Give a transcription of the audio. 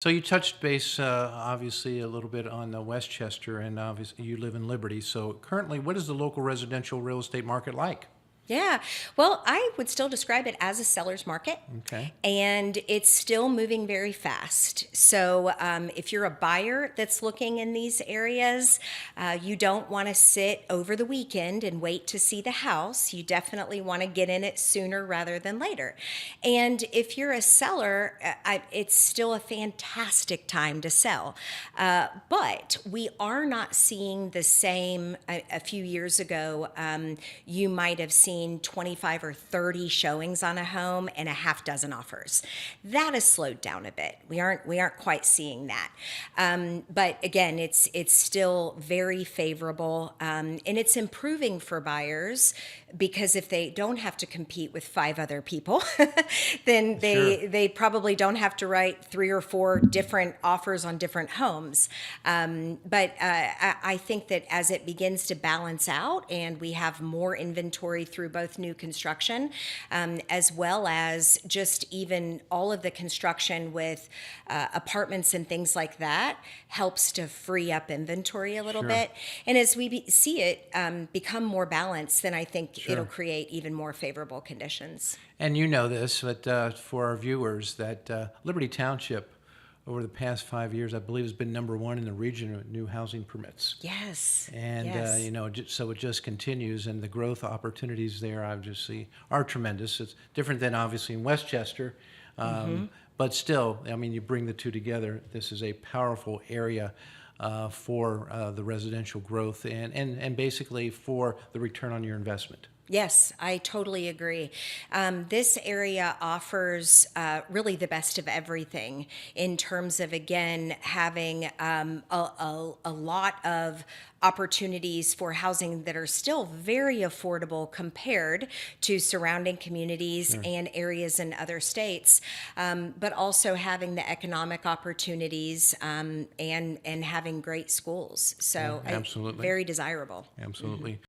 So you touched base, obviously, a little bit on West Chester, and obviously you live in Liberty. So currently, what is the local residential real estate market like? Yeah. Well, I would still describe it as a seller's market, Okay, and it's still moving very fast. So, if you're a buyer that's looking in these areas, you don't want to sit over the weekend and wait to see the house. You definitely want to get in it sooner rather than later. And if you're a seller, it's still a fantastic time to sell. But we are not seeing the same. A few years ago, you might have seen 25 or 30 showings on a home and a half dozen offers. That has slowed down a bit. We aren't quite seeing that. But again, it's still very favorable, and it's improving for buyers because if they don't have to compete with five other people, then sure, they probably don't have to write three or four different offers on different homes. But I think that as it begins to balance out and we have more inventory through both new construction, as well as just even all of the construction with apartments and things like that, helps to free up inventory a little sure, bit. And as we see it become more balanced, then I think it'll sure. create even more favorable conditions. And you know this, but for our viewers, that Liberty Township, over the past 5 years, I believe, has been number one in the region of new housing permits. Yes, And yes. so it just continues, and the growth opportunities there obviously are tremendous. It's different than obviously in Westchester, but still, I mean, you bring the two together. This is a powerful area for the residential growth and basically for the return on your investment. Yes, I totally agree. This area offers really the best of everything in terms of, again, having a lot of opportunities for housing that are still very affordable compared to surrounding communities Sure. and areas in other states, but also having the economic opportunities, and having great schools. Yeah, So, absolutely. very desirable. Absolutely.